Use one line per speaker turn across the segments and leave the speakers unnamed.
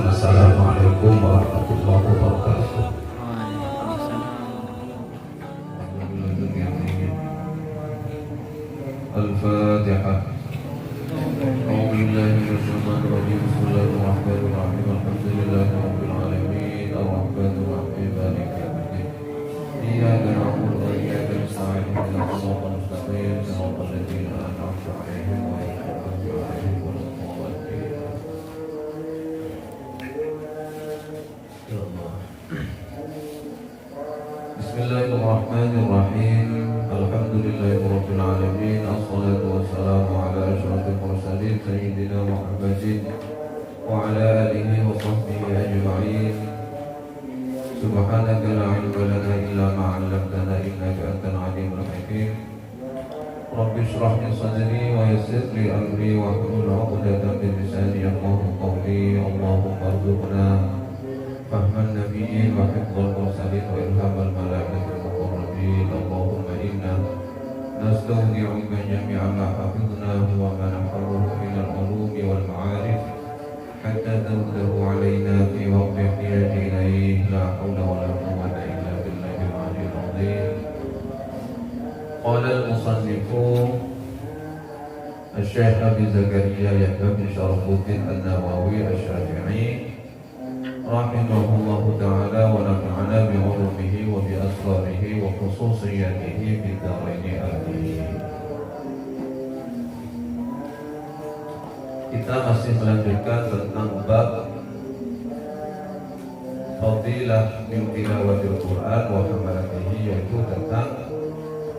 Assalamualaikum warahmatullahi wabarakatuh. Al-Fatihah. A'udzubillahi minasyaitonir rajim. Bismillahirrahmanirrahim. Alhamdulillahirabbil alamin. Arrahmanir rahim. Maliki yaumiddin. Iyyaka na'budu wa iyyaka nasta'in. Ihdinas siratal mustaqim. Siratal ladzina an'amta 'alaihim ghairil maghdubi 'alaihim waladdallin. Bismillahirrahmanirrahim. Alhamdulillahirabbil alamin. Assalatu wassalamu ala asyrafil mursalin sayyidina Muhammadin wa ala alihi wa sahbihi ajma'in. Subhanaka la ilma lana illa ma 'allamtana innaka antal alimul hakim. Rabbi shrah li sadri wa yassir li amri wa hlul 'uqdatam min lisani yafqahu qawli. Allahumma arzuqna fahman nabiyyin wa hifdzal mursalin wa ilhamal malaikatil muqarrabin. Allahumma inna nastawdi'uka jami'a ma hafidnahu wa ma nahfazuhu min al-'ulumi wal ma'arif hatta taruddahu 'alaina fi waqti ihtiyaj ilayhi. La hawla wa la quwwata illa billahil 'aliyyil 'azim. Qala al-musannifu Asy-Syaikh Abi Zakaria Yahya bin Syarafuddin An-Nawawi Asy-Syafi'i rahimahullahu ta'ala wa nafa'ana bi 'ulumihi wa bi asrarihi wa khususiyatihi fid dharain amin. Kita masih melanjutkan tentang bab fadilah min tilawatil Quran wa hamalatihi, yaitu tentang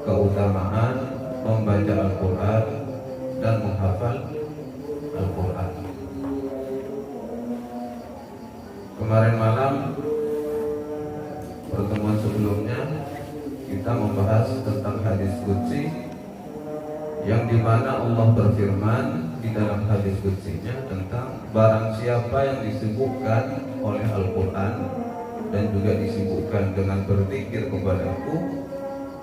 keutamaan membaca Al-Quran dan menghafal Al-Quran. Kemarin malam pertemuan sebelumnya kita membahas tentang hadis qudsi, yang dimana Allah berfirman di dalam hadis qudsinya tentang barang siapa yang disibukkan oleh Al-Quran dan juga disibukkan dengan berzikir kepadaku,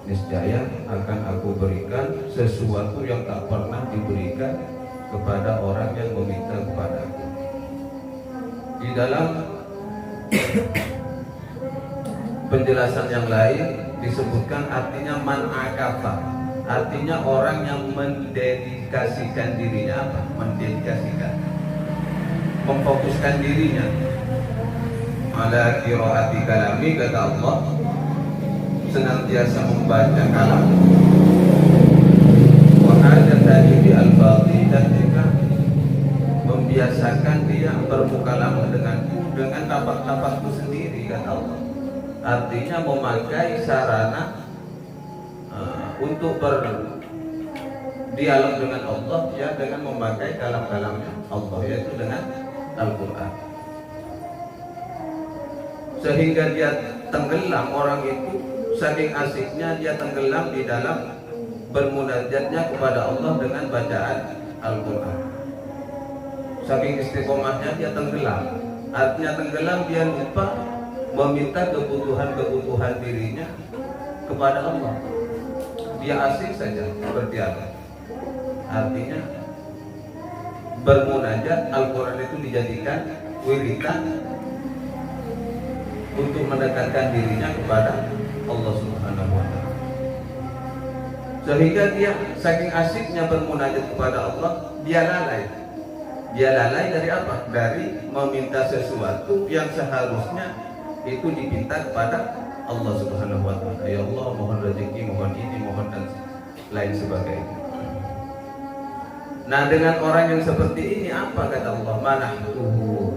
niscaya akan aku berikan sesuatu yang tak pernah diberikan kepada orang yang meminta kepadaku. Di dalam penjelasan yang lain disebutkan artinya man akafa, artinya orang yang mendedikasikan dirinya. Apa? Mendedikasikan, memfokuskan dirinya ala qiraati kalami, kata Allah, senantiasa membaca kalam wa hadatani bi al-fadhi, dan juga membiasakan dia bermukalamah denganku dengan lapak-lapakku sendiri, kata Allah. Artinya memakai sarana untuk berdialog dengan Allah, ya, dengan memakai kalam-kalamnya Allah, yaitu dengan Al-Quran, sehingga dia tenggelam. Orang itu saking asiknya dia tenggelam di dalam bermunajatnya kepada Allah dengan bacaan Al-Quran. Saking istiqomahnya dia tenggelam. Artinya tenggelam, dia lupa meminta kebutuhan dirinya kepada Allah. Dia asik saja berdialog. Artinya bermunajat, Al-Quran itu dijadikan wiridan untuk mendekatkan dirinya kepada Allah Subhanahu wa ta'ala. Sehingga dia saking asiknya bermunajat kepada Allah, dia lalai. Dia lalai dari apa? Dari meminta sesuatu yang seharusnya itu diminta kepada Allah Subhanahu wa ta'ala. Ya Allah, mohon rezeki, mohon ini, mohon dan lain sebagainya. Nah, dengan orang yang seperti ini apa kata Allah? Manahtuhu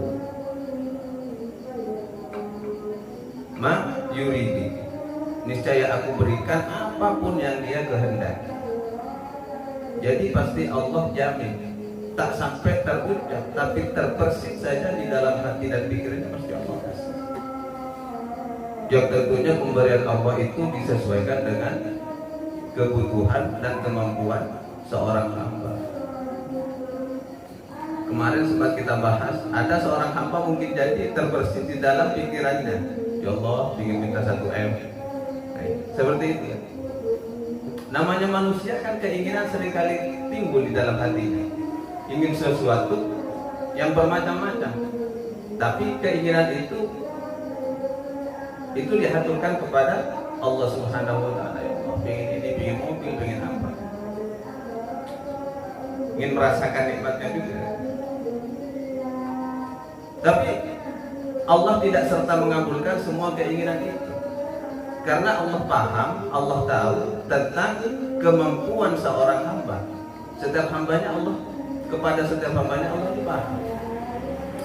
ma yuridi, niscaya aku berikan apapun yang dia kehendaki. Jadi pasti Allah jamin, tak sampai terucap tapi terbersit saja di dalam hati dan pikirannya, pasti Allah kasih. Yang tentunya pemberian Allah itu disesuaikan dengan kebutuhan dan kemampuan seorang hamba. Kemarin sempat kita bahas, ada seorang hamba mungkin jadi terbersit di dalam pikirannya, ya Allah ingin minta 1 M, seperti itu ya. Namanya manusia kan keinginan seringkali timbul di dalam hatinya, ingin sesuatu yang bermacam-macam.
Tapi keinginan itu dihaturkan kepada Allah Subhanahu wa taala. Ya Allah, pengen ini, pengen mobil, pengen apa? Ingin merasakan nikmatnya juga. Tapi Allah tidak serta mengabulkan semua keinginan itu. Karena Allah paham, Allah tahu tentang kemampuan seorang hamba. Setiap hambanya Allah, kepada setiap hambanya Allah paham.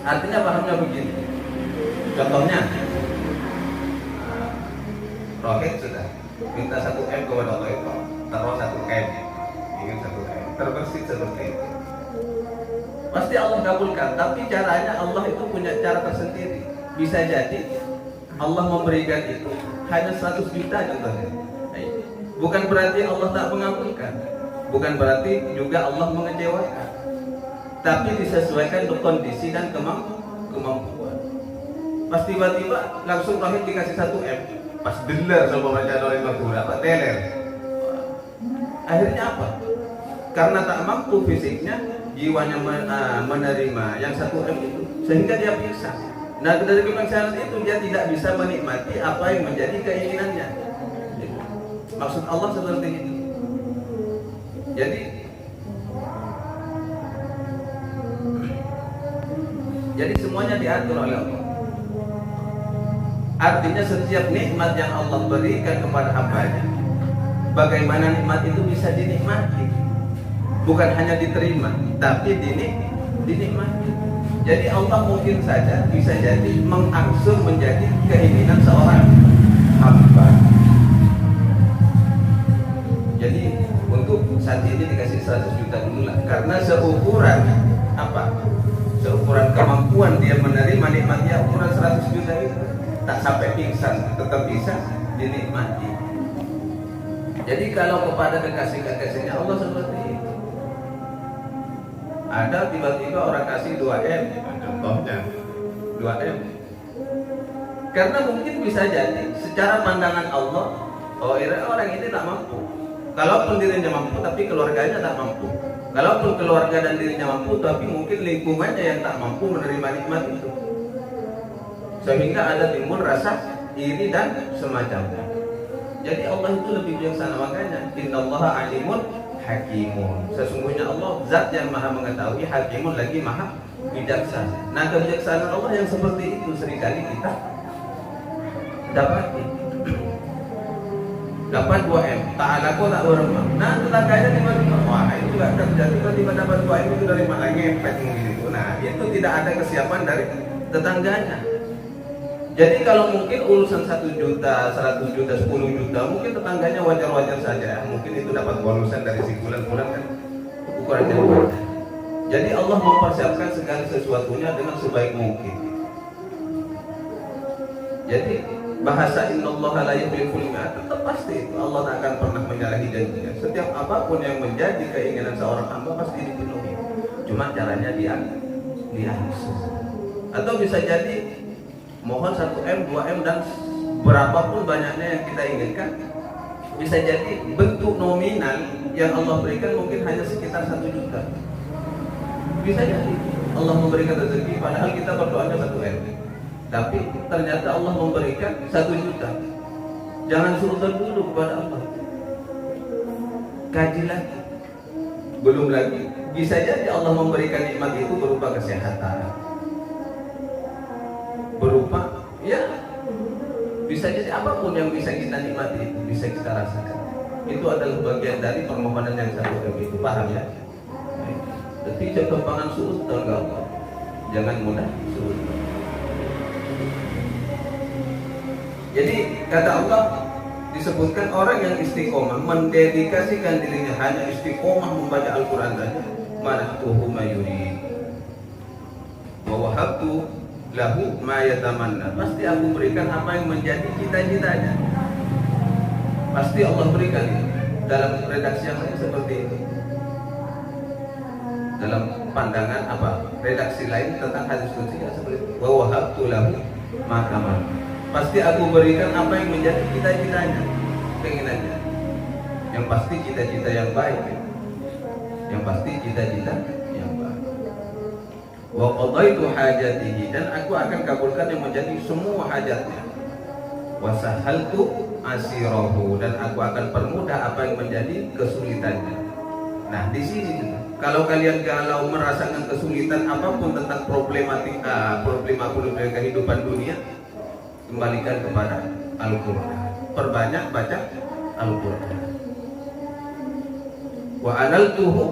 Artinya pahamnya begini. Contohnya, Rohit sudah minta 1 M kepada Allah itu, taruh 1 M, ingin 1 M, terbersih seperti itu. Pasti Allah kabulkan, tapi caranya Allah itu punya cara tersendiri. Bisa jadi Allah memberikan itu hanya 100 juta contohnya. Bukan berarti Allah tak mengabulkan, bukan berarti juga Allah mengecewakan, tapi disesuaikan dengan kondisi dan kemampuan. Pas tiba-tiba langsung Rohit dikasih 1 M, pas deler sama baca doa itu apa teler. Akhirnya apa? Karena tak mampu fisiknya, jiwanya menerima yang 1 M itu, sehingga dia pingsan. Nah, dari kepingsanan itu dia tidak bisa menikmati apa yang menjadi keinginannya. Maksud Allah seperti itu. Jadi semuanya diatur oleh Allah. Artinya setiap nikmat yang Allah berikan kepada hambanya, bagaimana nikmat itu bisa dinikmati, bukan hanya diterima, tapi dinikmati. Jadi Allah mungkin saja bisa jadi mengangsur menjadi keinginan seorang hamba. Jadi untuk saat ini dikasih 100 juta dulu lah, karena seukuran apa? Seukuran kemampuan dia menerima nikmatnya, ukuran 100 juta itu tak sampai pingsan, tetap bisa dinikmati. Jadi kalau kepada kekasih-kekasihnya Allah seperti itu, ada tiba-tiba orang kasih 2M, contohnya 2M, karena mungkin bisa jadi secara pandangan Allah, oh orang ini tak mampu. Kalaupun dirinya mampu, tapi keluarganya tak mampu. Kalaupun keluarga dan dirinya mampu, tapi mungkin lingkungannya yang tak mampu menerima nikmat itu, sehingga ada timbul rasa iri dan semacamnya. Jadi Allah itu lebih bijaksana, makanya innallaha alimun hakimun. Sesungguhnya Allah zat yang maha mengetahui, hakimun lagi maha bijaksana. Nah, kebijaksanaan Allah yang seperti itu seringkali kita dapati. Dapat 2M, tak beremah. Nah, tetangganya tiba-tiba, wah itu gak kerja, tiba-tiba dapat 2M itu dari mana ngepet gitu. Nah, itu tidak ada kesiapan dari tetangganya. Jadi kalau mungkin urusan 1 juta, 100 juta, 10 juta, mungkin tetangganya wajar-wajar saja. Mungkin itu dapat bonusan dari si bulan-bulan kan, ukurannya wajar. Jadi Allah mempersiapkan segala sesuatunya dengan sebaik mungkin. Jadi bahasa innallaha la yukhliful mi'ad tetap pasti itu Allah tak akan pernah menyalahi janjinya. Setiap apapun yang menjadi keinginan seorang hamba pasti dipenuhi. Cuma caranya dia atau bisa jadi mohon 1M, 2M dan berapapun banyaknya yang kita inginkan, bisa jadi bentuk nominal yang Allah berikan mungkin hanya sekitar 1 juta. Bisa jadi Allah memberikan rezeki padahal kita berdoanya 1M, tapi ternyata Allah memberikan 1 juta. Jangan suruh dulu kepada Allah, kaji lagi. Belum lagi bisa jadi Allah memberikan nikmat itu berupa kesehatan, berupa ya bisa jadi apapun yang bisa kita nikmati itu bisa kita rasakan. Itu adalah bagian dari permohonan yang 1M itu, paham ya? Jadi kegampangan surut enggak, jangan mudah surut. Jadi kata Allah disebutkan orang yang istiqomah mendedikasikan dirinya hanya istiqomah membaca Al-Quran saja, manahtuhu mayuri wa wahabtu lahu ma yatamanna, pasti aku berikan apa yang menjadi cita-citanya. Pasti Allah berikan itu. Dalam redaksi yang lain seperti itu, dalam pandangan apa redaksi lain tentang hadis qudsi seperti itu, wa wahabtu lahu ma yatamanna, pasti aku berikan apa yang menjadi cita-citanya, keinginannya. Yang pasti cita-cita yang baik, yang pasti cita-cita yang baik. wa qadaitu hajatihi, dan aku akan kabulkan yang menjadi semua hajatnya, wa sahaltu asirahu, dan aku akan permudah apa yang menjadi kesulitannya. Nah, di sini kalau kalian galau merasakan kesulitan apapun tentang problema kehidupan dunia, kembalikan kepada Al-Quran. Perbanyak baca Al-Quran. Wa analtuhu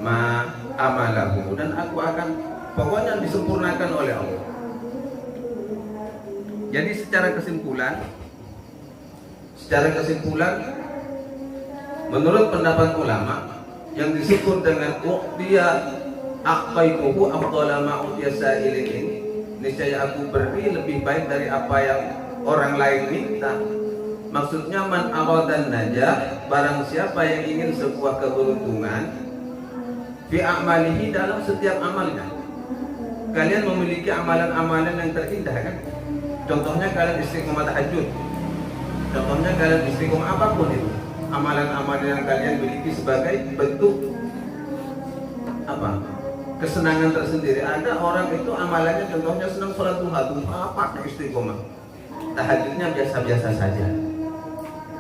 ma amalahu, dan aku akan pokoknya disempurnakan oleh Allah. Jadi secara kesimpulan menurut pendapat ulama, yang disebut dengan uqtiya aqaituhu afdhala ma utiya sa'ilin ini, niscaya aku beri lebih baik dari apa yang orang lain minta. Maksudnya man aradan najah, barang siapa yang ingin sebuah keberuntungan fi a'malihi, dalam setiap amalnya. Kalian memiliki amalan-amalan yang terindah kan? Contohnya kalian istiqomah tahajud, contohnya kalian istiqomah apapun itu, amalan-amalan yang kalian miliki sebagai bentuk apa? Kesenangan tersendiri. Ada orang itu amalannya contohnya senang sholat duha, apa istiqomah. Tahajudnya biasa-biasa saja.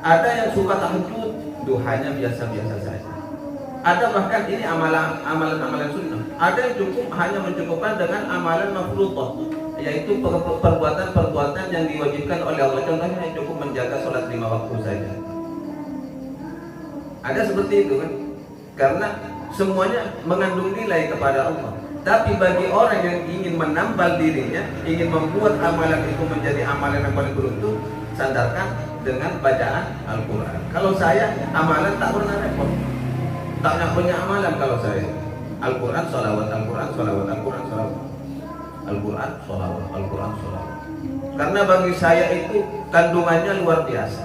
Ada yang suka tahajud, duhanya biasa-biasa saja. Ada bahkan ini amalan-amalan sunnah. Ada yang cukup hanya mencukupkan dengan amalan mafruḍah, yaitu perbuatan-perbuatan yang diwajibkan oleh Allah. Contohnya yang cukup menjaga sholat 5 waktu saja. Ada seperti itu kan? Karena semuanya mengandung nilai kepada Allah. Tapi bagi orang yang ingin menambal dirinya, ingin membuat amalan itu menjadi amalan yang paling beruntung, sandarkan dengan bacaan Al-Quran. Kalau saya amalan tak pernah repot, tak punya amalan. Kalau saya Al-Quran sholawat, Al-Quran sholawat, Al-Quran sholawat, Al-Quran sholawat, Al-Quran sholawat. Karena bagi saya itu kandungannya luar biasa.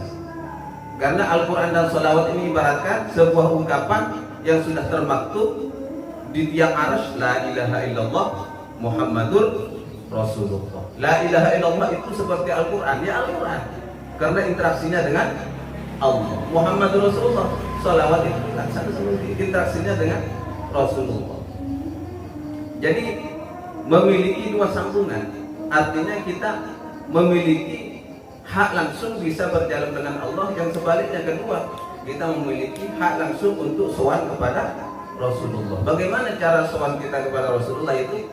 Karena Al-Quran dan sholawat ini ibaratkan sebuah ungkapan yang sudah termaktub di tiang arsy, la ilaha illallah Muhammadur Rasulullah. La ilaha illallah itu seperti Al-Quran, ya Al-Quran, karena interaksinya dengan Allah. Muhammadur Rasulullah, sholawat itu sama seperti interaksinya dengan Rasulullah. Jadi memiliki dua sambungan, artinya kita memiliki hak langsung bisa berjalan dengan Allah. Yang sebaliknya kedua, kita memiliki hak langsung untuk sowan kepada Rasulullah. Bagaimana cara sowan kita kepada Rasulullah? Itu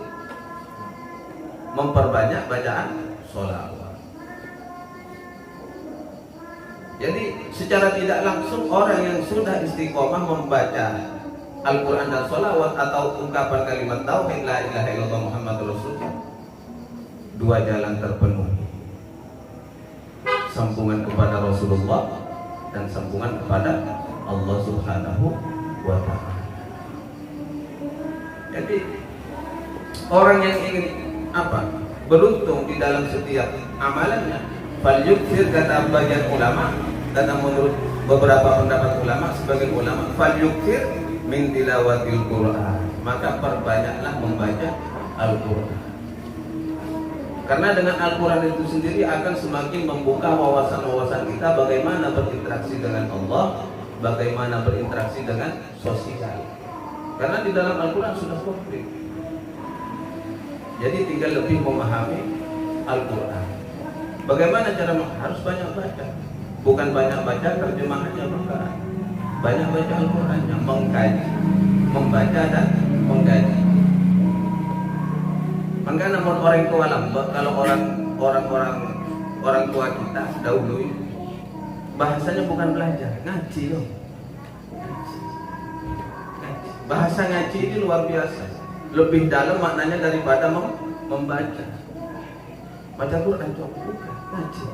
memperbanyak bacaan sholawat. Jadi secara tidak langsung orang yang sudah istiqomah membaca Al-Quran dan sholawat atau ungkapan kalimat tauhid la ilaha illallah Muhammadur Rasulullah, dua jalan terpenuhi, sambungan kepada Rasulullah dan sambungan kepada Allah Subhanahu wa ta'ala. Jadi orang yang ingin beruntung di dalam setiap amalannya, falyukthir, kata bagian ulama, kata menurut beberapa pendapat ulama, sebagian ulama, falyukthir min tilawatil Qur'an, maka perbanyaklah membaca Al-Quran. Karena dengan Al-Quran itu sendiri akan semakin membuka wawasan-wawasan kita bagaimana berinteraksi dengan Allah, bagaimana berinteraksi dengan sosial. Karena di dalam Al-Quran sudah komplit. Jadi tinggal lebih memahami Al-Quran. Bagaimana cara harus banyak baca. Bukan banyak baca terjemahannya, bukan. Banyak baca Al-Qurannya, mengkaji, membaca dan mengkaji. Maka namun orang tua lambat, kalau orang tua kita dahulu bahasanya bukan belajar, ngaji loh. Bahasa ngaji ini luar biasa, lebih dalam maknanya daripada membaca. Baca Quran cukup, ngaji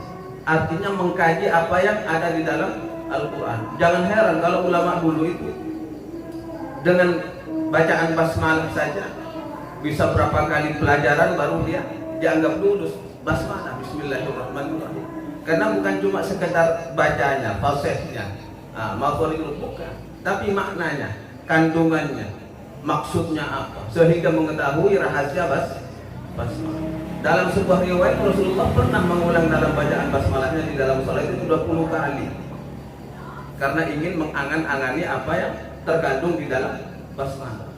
artinya mengkaji apa yang ada di dalam Al-Quran. Jangan heran kalau ulama dulu itu dengan bacaan basmalah saja bisa berapa kali pelajaran baru dia dianggap lulus. Basmalah, Bismillahirrahmanirrahim. Karena bukan cuma sekedar bacanya, fasihnya, makhorikul, bukan, tapi maknanya, kandungannya, maksudnya apa, sehingga mengetahui rahasia basmalah. Dalam sebuah riwayat Rasulullah pernah mengulang dalam bacaan basmalahnya di dalam salat itu 20 kali, karena ingin mengangan-angani apa yang terkandung di dalam basmalah.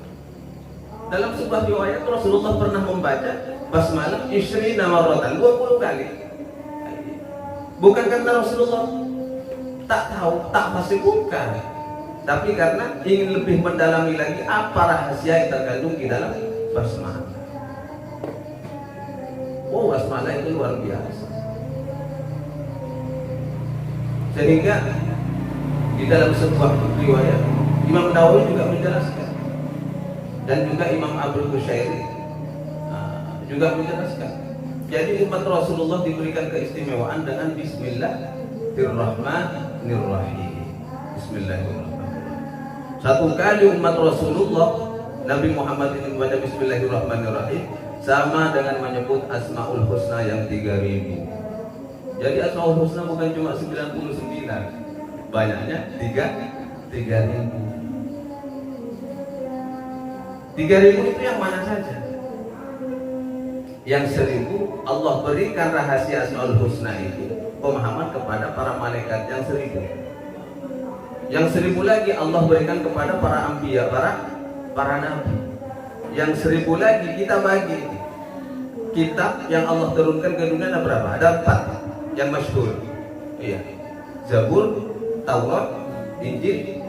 Dalam sebuah riwayat Rasulullah pernah membaca basmalah isyrina marratan, 20 kali. Bukan karena Rasulullah tak tahu, tak pasti, bukan. Tapi karena ingin lebih mendalami lagi apa rahasia yang terkandung di dalam basmalah. Oh, basmalah itu luar biasa. Sehingga di dalam sebuah riwayat Imam Nawawi juga menjelaskan, dan juga Imam Abdul Qushairi juga menjelaskan. Jadi umat Rasulullah diberikan keistimewaan dengan Bismillahirrahmanirrahim. Bismillahirrahmanirrahim. Satu kali umat Rasulullah Nabi Muhammad ini membaca Bismillahirrahmanirrahim sama dengan menyebut Asmaul Husna yang 3000. Jadi Asmaul Husna bukan cuma 99, banyaknya 3000. 3000 itu yang mana saja? Yang 1000 Allah berikan rahasia Asmaul Husna itu pemahaman kepada para malaikat yang 1000. Yang 1000 lagi Allah berikan kepada para anbiya, para nabi. Yang 1000 lagi kita bagi. Kitab yang Allah turunkan ke dunia ada berapa? Ada 4 yang masyhur. Iya. Zabur, Taurat, Injil,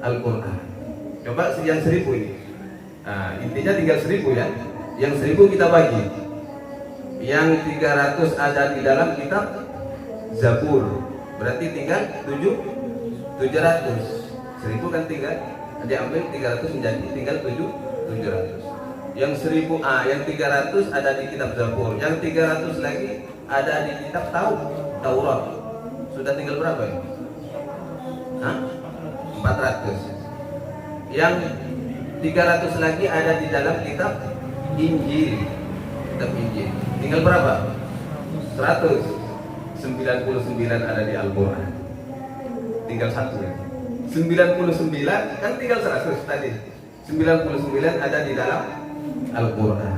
Al-Qur'an. Coba yang 1000 ini. Nah, intinya tinggal 1000 ya. Yang 1000 kita bagi. Yang 300 ada di dalam kitab Zabur. Berarti tinggal 700. 1000 kan tinggal diambil 300 menjadi tinggal 700. Yang 1000 yang 300 ada di kitab Zabur. Yang 300 lagi ada di kitab Taurat. Sudah tinggal berapa ya? 400. Yang 300 lagi ada di dalam kitab Injil. Kitab Injil. Tinggal berapa? 100. 99 ada di Al-Qur'an. Tinggal 1 ya. 99 kan tinggal 100 tadi. 99 ada di dalam Al-Qur'an.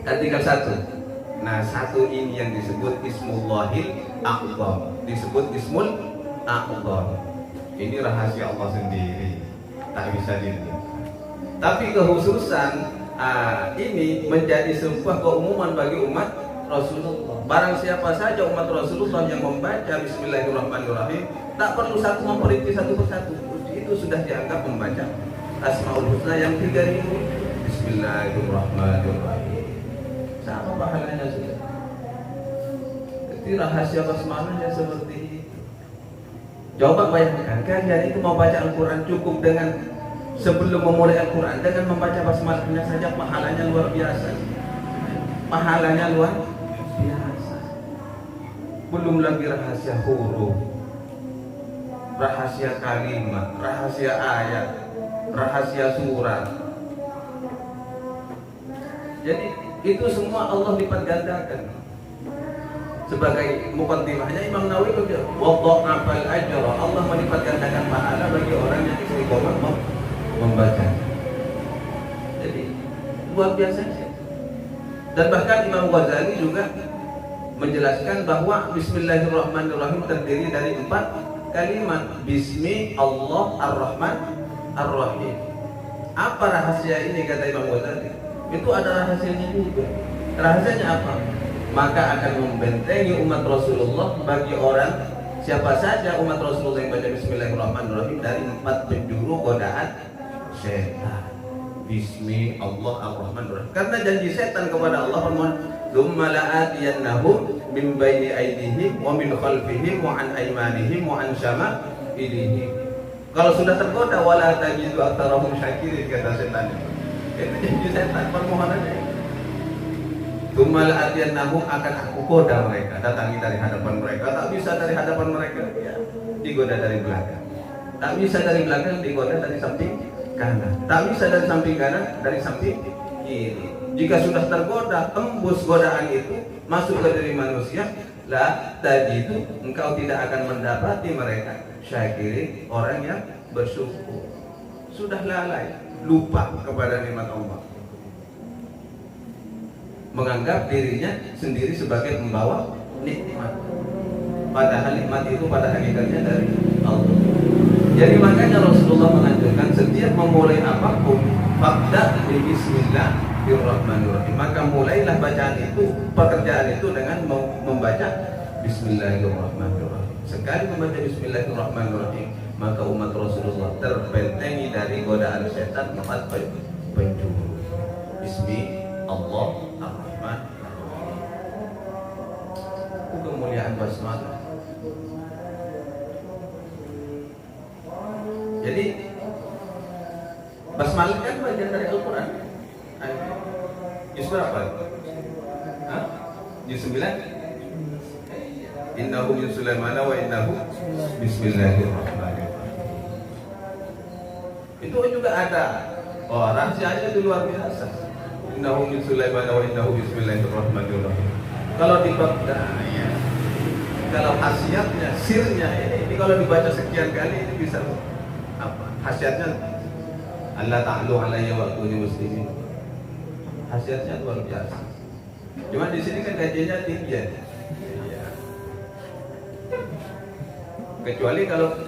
Kan tinggal 1. Nah, 1 ini yang disebut Ismullahil A'zam. Disebut Ismul A'zam. Ini rahasia Allah sendiri, tak bisa dilihat. Tapi kekhususan ini menjadi sebuah keumuman bagi umat Rasulullah. Barang siapa saja umat Rasulullah yang membaca Bismillahirrahmanirrahim, tak perlu satu memperinci satu persatu, itu sudah dianggap membaca Asmaul Husna yang 3000. Bismillahirrahmanirrahim. Sama pahalanya sudah. Jadi rahasia basmalahnya seperti itu. Coba bayangkan, kalian itu mau baca Al-Quran cukup dengan sebelum memulai Al-Quran dengan membaca basmalahnya saja pahalanya luar biasa. Pahalanya luar biasa. Belum lagi rahasia huruf, rahasia kalimat, rahasia ayat, rahasia surat. Jadi itu semua Allah lipat gandakan. Sebagai muqaddimahnya Imam Nawawi berkata, "Wadha'afal ajra." Allah melipat gandakan pahala bagi orang yang istiqomah membaca. Jadi luar biasa. Dan bahkan Imam Ghazali juga menjelaskan bahwa Bismillahirrahmanirrahim terdiri dari 4 kalimat. Bismi Allah Ar-Rahman Ar-Rahim. Apa rahasia ini kata Imam Ghazali? Itu ada rahasianya juga. Rahasianya apa? Maka akan membentengi umat Rasulullah bagi orang siapa saja umat Rasulullah yang baca Bismillahirrahmanirrahim dari 4 penjuru godaan setan. Bismi Allah Ar-Rahman Ar-Rahim. Karena janji setan kepada Allah firman, "Tsumma la'atiyannahum min baini aydihim wa min khalfihim wa an aymanihim wa an syama'ilihim." Kalau sudah tergoda, wala tajidu aktsarahum syakirin, kata setan. Itu janji setan, permohonannya. Tsumma la'atiyannahum, akan aku goda mereka, datangi dari hadapan mereka. Tak bisa dari hadapan mereka, ya, digoda dari belakang. Tak bisa dari belakang, digoda dari samping kanan. Tak bisa dari samping kanan, dari samping kiri. Jika sudah tergoda, tembus godaan itu masuk ke diri manusia, la tajidu, engkau tidak akan mendapati mereka syakirin, orang yang bersyukur. Sudah lalai, lupa kepada nikmat Allah, menganggap dirinya sendiri sebagai membawa nikmat, padahal nikmat itu pada hakikatnya dari Allah. Jadi makanya Rasulullah menganjurkan setiap memulai apapun Bismillahirrahmanirrahim. Maka mulailah bacaan itu, pekerjaan itu dengan membaca Bismillahirrahmanirrahim. Sekali membaca Bismillahirrahmanirrahim, maka umat Rasulullah terbentengi dari godaan setan 4 penjuru. Bismillahirrahmanirrahim. Itu kemuliaan basmalah. Jadi basmalah kan bagian dari Al-Quran. Juz berapa? Juz 9. Innahu min Sulaiman wa innahu Bismillahirrahmanirrahim. Itu juga ada. Oh, rahasianya itu luar biasa. Innahu min Sulaiman wa innahu Bismillahirrahmanirrahim. Kalau dibaca, kalau khasiatnya, sirnya ini kalau dibaca sekian kali ini bisa apa? Khasiatnya Allah ta'alu alayya wa kuni muslimin. Khasiatnya luar biasa. Cuma di sini kan gajinya tinggi ya. Kecuali kalau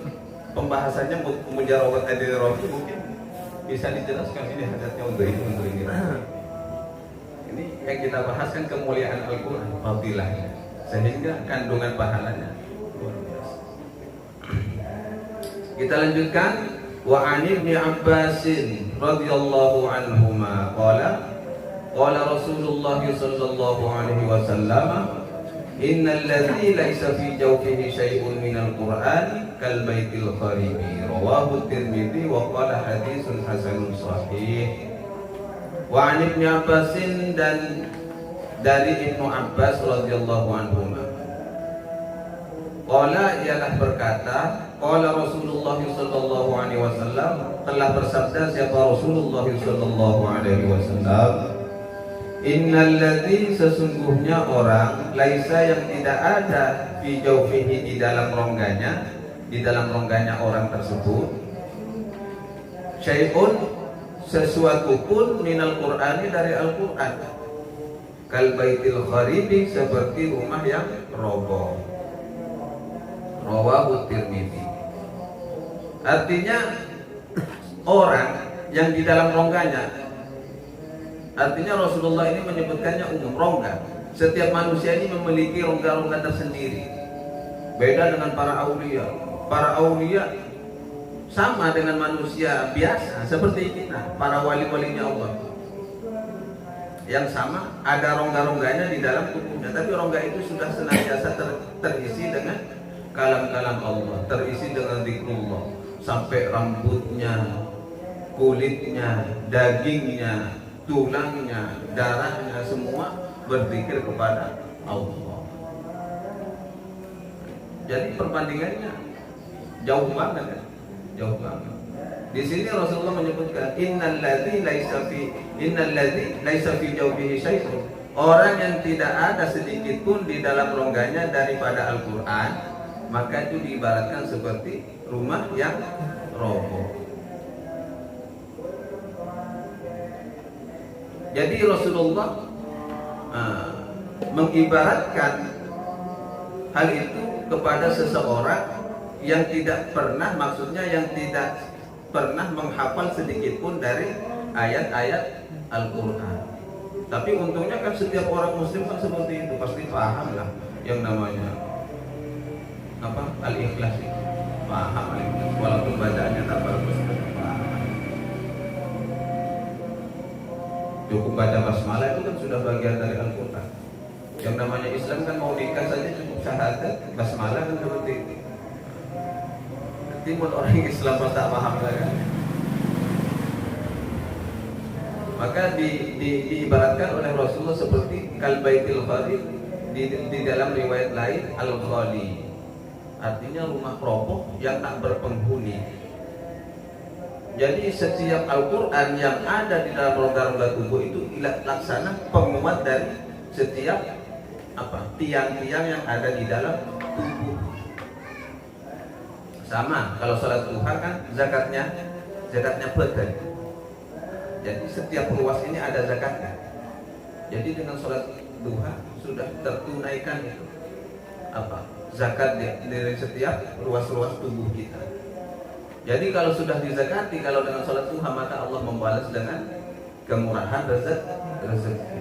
pembahasannya mujarawat adil rohi mungkin bisa dijelaskan ini hadasnya untuk ini. Ini yang kita bahas kan kemuliaan Al-Quran, fadilahnya, sehingga kandungan pahalanya luar biasa. Kita lanjutkan. Wa an Ibnu Abbas radhiyallahu anhuma qala Rasulullah sallallahu alaihi wasallam innal ladzi laisa fi jawfihi syai'un minal Qur'an kal baitil kharibi rawahu Tirmidzi wa qala haditsun hasanun sahih. Wa an Ibnu Abbas, dan dari Ibnu Abbas radhiyallahu anhuma qala, ialah berkata, qala Rasulullah sallallahu alaihi wasallam, telah bersabda siapa Rasulullah sallallahu alaihi wasallam, innal ladzi, sesungguhnya orang, laisa, yang tidak ada, fi jawfihi, di dalam rongganya orang tersebut, syai'un, sesuatu pun, minal Qur'ani, dari Al-Qur'an, kal baitil kharibi, seperti rumah yang roboh. Rawahu Tirmidzi. Artinya orang yang di dalam rongganya, artinya Rasulullah ini menyebutkannya umum, rongga. Setiap manusia ini memiliki rongga-rongga tersendiri. Beda dengan para aulia. Para aulia sama dengan manusia biasa seperti kita, para wali-walinya Allah. Yang sama ada rongga-rongganya di dalam tubuhnya, tapi rongga itu sudah senantiasa terisi dengan kalam-kalam Allah, terisi dengan zikrullah, sampai rambutnya, kulitnya, dagingnya, tulangnya, darahnya, semua berzikir kepada Allah. Jadi perbandingannya jauh banget kan? Jauh banget. Di sini Rasulullah menyebutkan innal ladzi laisa fi jawfihi syai'un. Orang yang tidak ada sedikit pun di dalam rongganya daripada Al-Qur'an, maka itu diibaratkan seperti rumah yang roboh. Jadi Rasulullah mengibaratkan hal itu kepada seseorang yang tidak pernah, maksudnya yang tidak pernah menghafal sedikit pun dari ayat-ayat Al-Quran. Tapi untungnya kan setiap orang muslim kan seperti itu, pasti paham lah yang namanya apa, al-ikhlas itu, paham al-ikhlas, walaupun bacaannya tak bagus, paham. Cukup baca basmalah itu kan sudah bagian dari Al-Quran. Yang namanya Islam kan mau nikah saja cukup syahadat, basmalah kan seperti itu. Timun orang Islam tak paham lagi. Maka diibaratkan oleh Rasulullah seperti kal baitil khali, di dalam riwayat lain al-khali. Artinya rumah roboh yang tak berpenghuni. Jadi setiap Al-Quran yang ada di dalam rongga-rongga tubuh itu laksana penguat dari setiap tiang-tiang yang ada di dalam tubuh. Sama kalau sholat duha kan zakatnya badan. Jadi setiap ruas ini ada zakatnya. Jadi dengan sholat duha sudah tertunaikan itu zakat dari setiap ruas-ruas tubuh kita. Jadi kalau sudah dizakati, kalau dengan sholat duha, maka Allah membalas dengan kemurahan rezeki.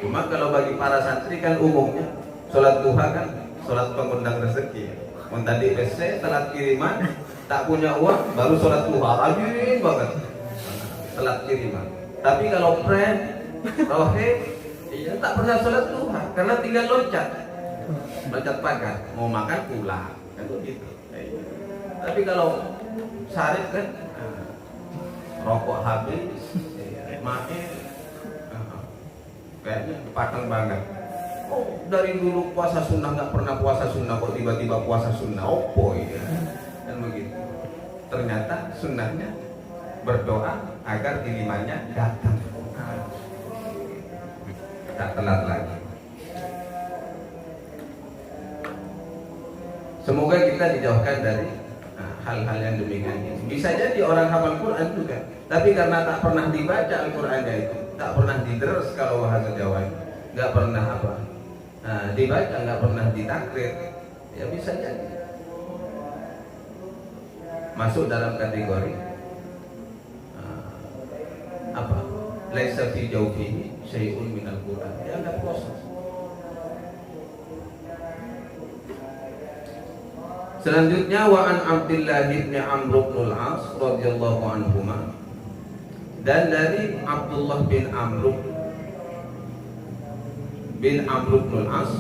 Cuma kalau bagi para santri kan umumnya sholat duha kan sholat pengundang rezeki. Mun tadi PC telat kiriman, tak punya uang baru sholat duha, rajin banget telat kiriman. Tapi kalau friend, rohe, iya tak pernah sholat duha karena tinggal loncat pagar, mau makan pulang kan begitu. Tapi kalau Sarif kan rokok habis, main, kayaknya kepatang banget. Oh, dari dulu puasa sunnah nggak pernah puasa sunnah, kok tiba-tiba puasa sunnah? Opo ya, dan begitu. Ternyata sunnahnya berdoa agar kirimannya datang. Tak telat lagi. Semoga kita dijauhkan dari hal-hal yang demikian ini. Bisa jadi orang hafal Quran juga, tapi karena tak pernah dibaca Al-Qurannya itu, tak pernah diders kalau bahasa Jawa, nggak pernah dibaca, nggak pernah ditakrir, ya bisa jadi masuk dalam kategori laisa fi jawfihi syai'un minal Quran, dia nggak puasa. Selanjutnya wa an Abdullah bin Amr bin Al-As radhiyallahu anhuma, dan dari Abdullah bin Amr bin Al-As,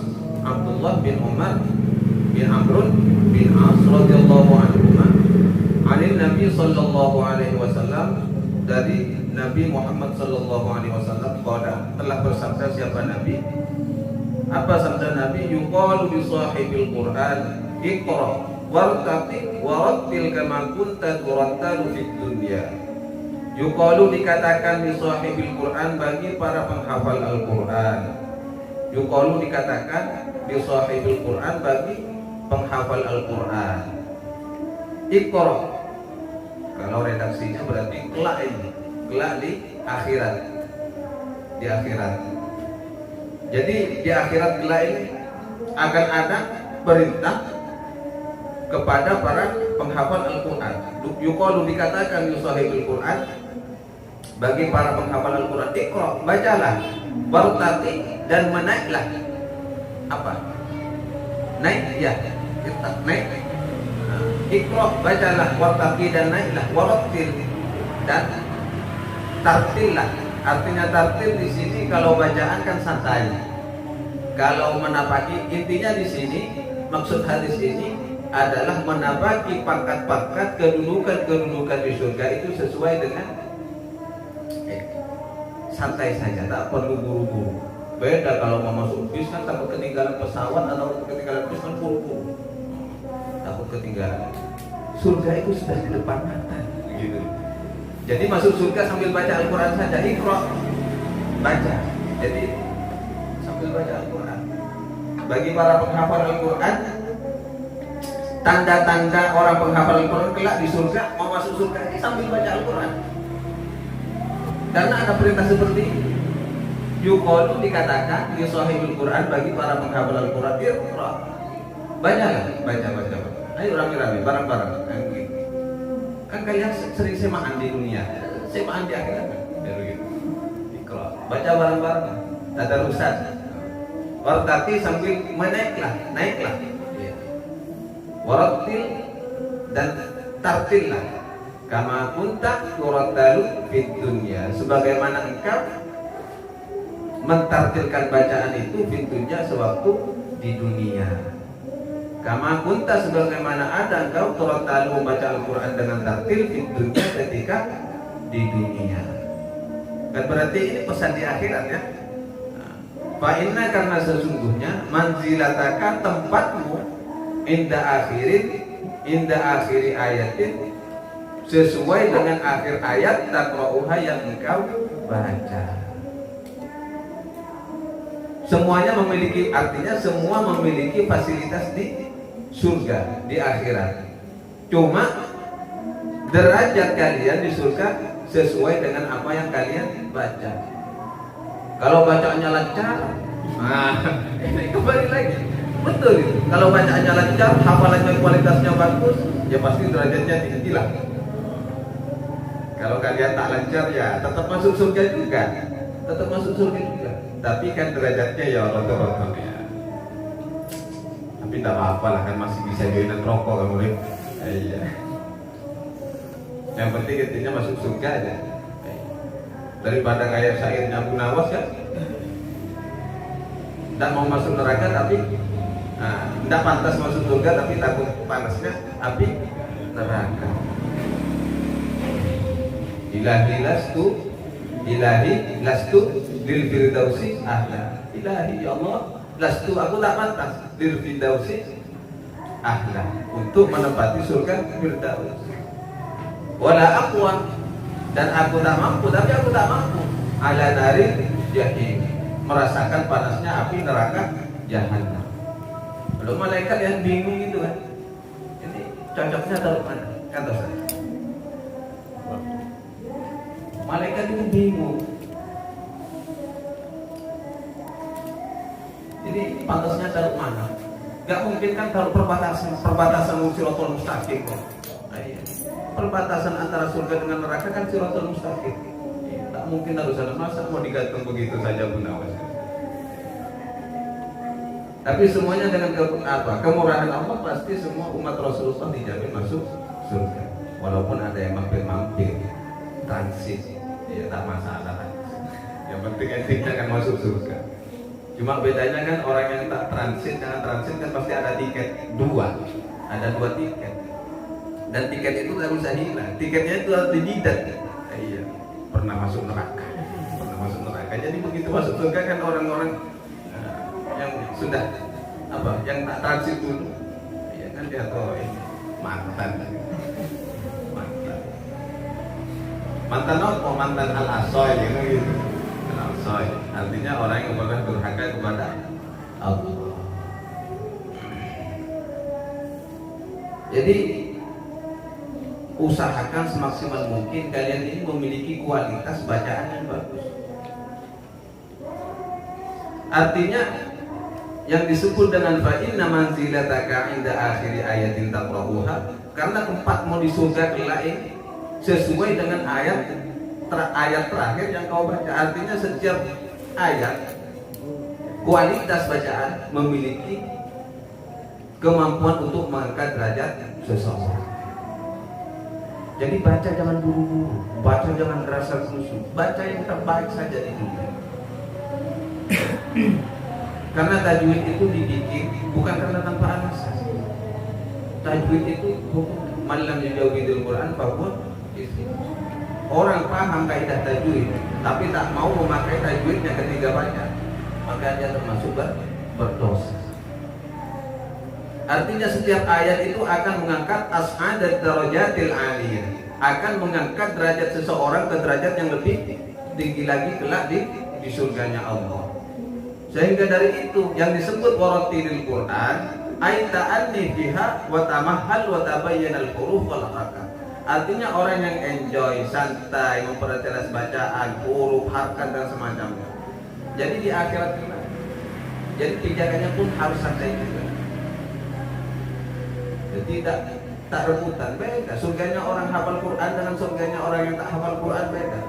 Abdullah bin Umar bin Amr bin As radhiyallahu anhuma, anin Nabi sallallahu alaihi wasallam, dari Nabi Muhammad sallallahu alaihi wasallam, qala, telah bersabda siapa Nabi? Apa sabda Nabi? Yuqalu bi sahibil Quran iqra wartaqi warattil kama kunta turattalu fid dunya. Yuqalu, dikatakan di sahibil Quran, bagi para penghafal Al-Quran. Yuqalu, dikatakan di sahibil Quran, bagi penghafal Al-Quran. Iqra, kalau redaksinya berarti kelak ini, kelak di akhirat, di akhirat. Jadi di akhirat kelak ini akan ada perintah kepada para penghafal Al-Quran. Yuqalu, dikatakan di sahihul Quran, bagi para penghafal Al-Quran, iqra, bacalah, wartaqi, dan menaiklah. Apa? Naik, ya, kita naik. Iqra, bacalah, wartaqi, dan naiklah, warattil, dan tartillah. Artinya tartil di sini kalau bacaan kan santai. Kalau menapaki, intinya di sini maksud hadis ini adalah menapaki pangkat-pangkat kedudukan di surga itu sesuai dengan santai saja, tak perlu buru-buru. Beda kalau mau masuk bis kan takut ketinggalan pesawat atau ketinggalan bis kan buru-buru, takut ketinggalan. Surga itu sudah di depan mata, gitu. Jadi masuk surga sambil baca Al-Quran saja, iqra, baca. Jadi sambil baca Al-Quran. Bagi para penghafal Al-Quran, tanda-tanda orang penghafal Al-Quran kelak di surga, mau masuk surga ini sambil baca Al-Quran. Karena ada perintah seperti ini. Yuqalu, dikatakan di sahihul Quran, bagi para penghafal Al-Quran, iqra, baca. Ayo rame-rame, bareng-bareng. Kan kalian sering semaan di dunia, semaan di akhirat kan? Iqra, baca bareng-bareng. Tadarusan. Wartaqi, sambil naiklah. Warattil, dan tartillah, kama kunta turattalu fid dunya, sebagaimana engkau mentartilkan bacaan itu fid dunya, sewaktu di dunia. Kama kunta, sebagaimana ada engkau turattalu, membaca Al-Quran dengan tartil fid dunya, ketika di dunia. Kan berarti ini pesan di akhirat ya. Fa inna, karena sesungguhnya, manzilataka, tempatmu, inda akhiri ayatin, sesuai dengan akhir ayat taqra'uha, yang engkau baca. Semuanya memiliki, artinya semua memiliki fasilitas di surga, di akhirat. Cuma derajat kalian di surga sesuai dengan apa yang kalian baca. Kalau bacaannya lancar, ini kembali lagi. Betul itu. Kalau bacaannya lancar, hafalannya kualitasnya bagus, ya pasti derajatnya tinggi lah. Kalau kalian tak lancar ya tetap masuk surga juga, tetap masuk surga juga. Tapi kan derajatnya ya rotor-rotor ya. Tapi tak apa-apa lah, kan masih bisa joinan rokok kan murid. Iya. Yang penting intinya masuk surga aja. Daripada kayak syairnya Abu Nawas kan, tidak mau masuk neraka tapi tidak pantas masuk surga tapi takut panasnya api neraka. Ilahi lastu lil firdausi ahla. Ilahi ya Allah, lastu aku tak pantas lil firdausi ahla, untuk menempati surga firdaus. Wala aqwa, dan aku tak mampu, tapi aku tak mampu ala nari jahim, merasakan panasnya api neraka jahanam. Belum malaikat yang bingung gitu kan, ini cocoknya taruh mana? Kata saya, malaikat itu bingung. Jadi pantasnya taruh mana? Gak mungkin kan taruh perbatasan Siratal Mustaqim kok. Perbatasan antara surga dengan neraka kan Siratal Mustaqim. Tak mungkin harus ada, masa mau digantung begitu saja Bu Nawas. Tapi semuanya dengan kemurahan Allah, pasti semua umat Rasulullah dijamin masuk surga. Walaupun ada yang mampir-mampir, transit, ya tak masalah. Yang penting intinya kan masuk surga. Cuma bedanya kan orang yang tak transit dengan transit kan pasti ada tiket dua, ada dua tiket. Dan tiket itu tak bisa hilang. Tiketnya itu harus dididat. Iya, pernah masuk neraka, pernah masuk neraka. Jadi begitu masuk surga kan orang-orang yang sudah yang tak transit dulu, ya kan dia tahu mantan apa? Mantan al-asoy gitu. Al-asoy artinya orang yang pernah durhaka kepada Allah. Jadi usahakan semaksimal mungkin kalian ini memiliki kualitas bacaan yang bagus. Artinya yang disebut dengan fa inna manzilataka inda akhiri ayatin taqra'uha, karena tempat mau di surga kelak ini sesuai dengan ayat terakhir yang kau baca. Artinya setiap ayat kualitas bacaan memiliki kemampuan untuk mengangkat derajat seseorang. Jadi baca jangan buru-buru, baca jangan terasa khusyuk, baca yang terbaik saja di dunia. Karena tajwid itu dibikin bukan karena tanpa alasan. Tajwid itu malam yujawidul Quran bahwa orang paham kaidah tajwid tapi tak mau memakai tajwidnya ketika baca, maka dia termasuk berdosa. Artinya setiap ayat itu akan mengangkat as'adat darajatil aliyah, akan mengangkat derajat seseorang ke derajat yang lebih tinggi lagi kelak di surganya Allah. Sehingga dari itu yang disebut warattilil Quran ay ta'anni fiha wa tamahhal wa tabayyanal huruf wal harakat. Artinya orang yang enjoy, santai, memperjelas bacaan, huruf, harakat dan semacamnya. Jadi di akhirat kelak, jadi pijakannya pun harus santai juga. Jadi tak rebutan, beda. Surganya orang hafal Quran dengan surganya orang yang tak hafal Quran beda.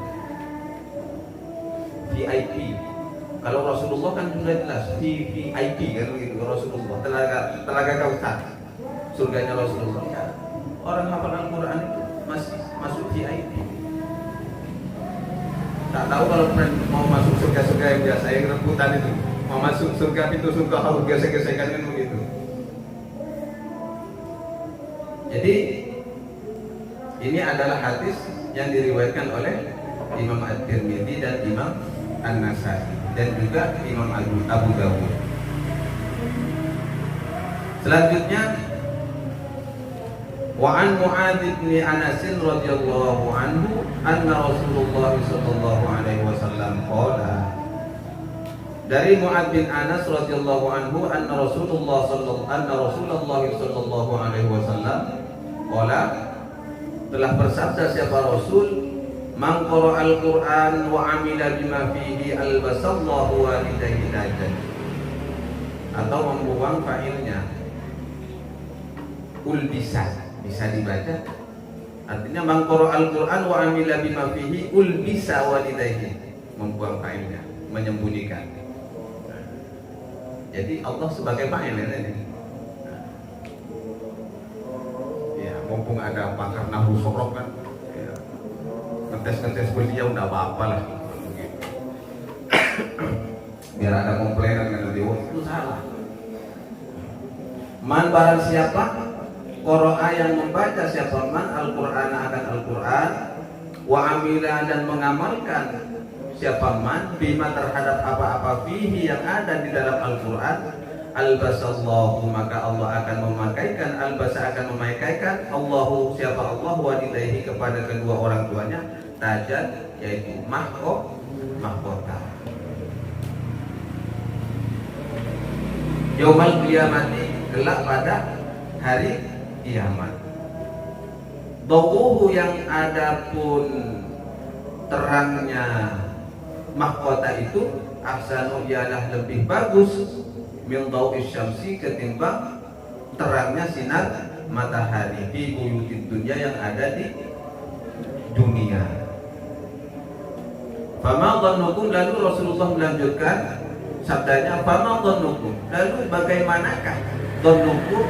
VIP. Kalau Rasulullah kan sudah jelas VIP kan begitu. Rasulullah telaga kautsar. Surganya Rasulullah. Ya, orang hafal Al-Quran itu masih masuk VIP. Tak tahu kalau mau masuk surga-surga yang biasa yang rebutan itu, mau masuk surga itu surga harus gesek-gesekan kan begitu. Jadi ini adalah hadis yang diriwayatkan oleh Imam At-Tirmidzi dan Imam An-Nasai dan juga Imam Abu Dawud. Selanjutnya, wa an Mu'adz bin Anas radhiyallahu anhu anna Rasulullah sallallahu alaihi wasallam qala. Dari Mu'adz bin Anas radhiyallahu anhu anna Rasulullah sallallahu alaihi wasallam qala, telah bersabda siapa Rasul, man qara'al Qur'an wa 'amila bima fihi albasallahu walidayhi dajan, atau membuang fa'ilnya ulbisa, bisa dibaca Artinya mangkoro Al-Quran wa amila bima fihi ulbisa walidayhi, membuang failnya, menyembunyikan. Jadi Allah sebagai fa'il ini. Ya, mumpung ada pakar nahwu sorok kan, ya, ngetes beliau udah apa-apa lah. Biar ada komplainan kan nanti, itu salah. Man barang siapa qara'a yang membaca siapa man Al-Qur'an akan Al-Qur'an wa amila dan mengamalkan siapa man bima terhadap apa-apa fihi yang ada di dalam Al-Qur'an albasallahu maka Allah akan memakaikan Allahu siapa Allah walidayhi kepada kedua orang tuanya tajan yaitu mahkota Yaumal qiyamati kelak pada hari kiamat. Dauhu yang ada pun terangnya mahkota itu ahsanu ialah lebih bagus min dau'is syamsi ketimbang terangnya sinar matahari di buyutid dunya yang ada di dunia. Fama dhannukum lalu Rasulullah melanjutkan sabdanya fama dhannukum lalu bagaimanakah dhannukum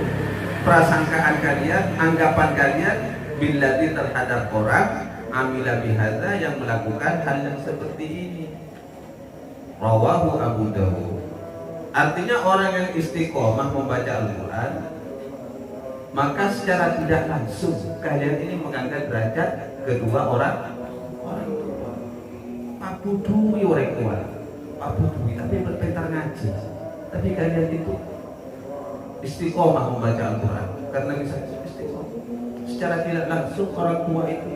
prasangkaan kalian, anggapan kalian billadzi terhadap orang amila bihadza yang melakukan hal yang seperti ini. Rawahu Abu Dawud. Artinya orang yang istiqomah membaca Al-Quran maka secara tidak langsung kalian ini mengangkat derajat kedua orang tua. Abu Dwi orang tua, Abu Dwi tapi berpentar ngaji. Tapi kalian itu istiqomah membaca Al-Quran karena bisa istiqomah. Secara tidak langsung orang tua itu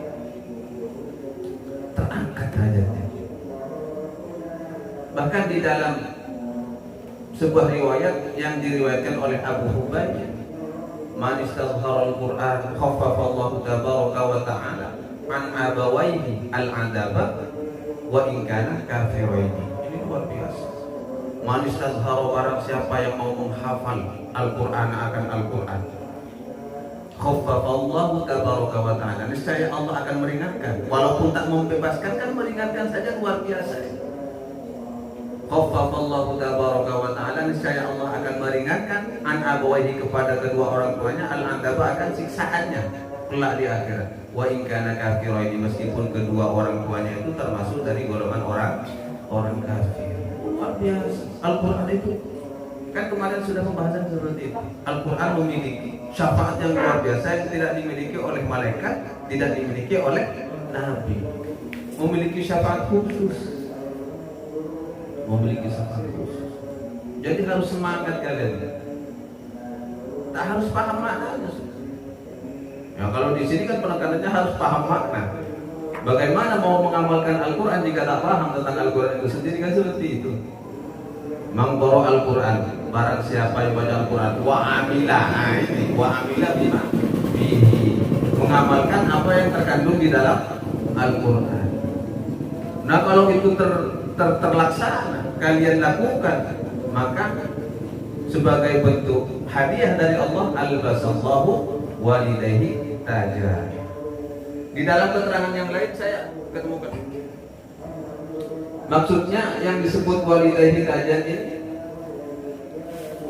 terangkat derajatnya. Bahkan di dalam sebuah riwayat yang diriwayatkan oleh Abu Hubayb, man istazhara al-Qur'an khaffafa Allah tabaraka wa ta'ala an abawaihi al-'adaba wa in kana kafiraini. Ini luar biasa. Man istazhara barang siapa yang mau menghafal Al-Qur'an akan Al-Qur'an, khaffafa Allah tabaraka wa ta'ala, niscaya Allah akan meringankan. Walaupun tak membebaskan kan meringankan saja luar biasa. Khaffafallahu tabaraka wa ta'ala, niscaya Allah akan meringankan an abawaihi kepada kedua orang tuanya al-'adaba akan siksaannya kelak di akhirat. Wa in kana kafiraini, meskipun kedua orang tuanya itu termasuk dari golongan orang kafir. Luar biasa. Al-Qur'an itu kan kemarin sudah pembahasan seperti itu. Al-Qur'an memiliki syafaat yang luar biasa yang tidak dimiliki oleh malaikat, tidak dimiliki oleh nabi. Memiliki syafaat khusus. Memiliki syafaat khusus. Jadi harus semangat kalian. Tak harus paham maknanya. Ya kalau di sini kan penekanannya harus paham makna. Bagaimana mau mengamalkan Al-Quran jika tak paham tentang Al-Quran itu sendiri kan seperti itu. Mangkoro Al-Quran, barang siapa yang baca Al-Quran wa amila, ini wa amila bima bihi, mengamalkan apa yang terkandung di dalam Al-Quran. Nah kalau itu terlaksana kalian lakukan, maka sebagai bentuk hadiah dari Allah albasallahu walidayhi taja. Di dalam keterangan yang lain saya ketemukan maksudnya yang disebut walidayhi taja ini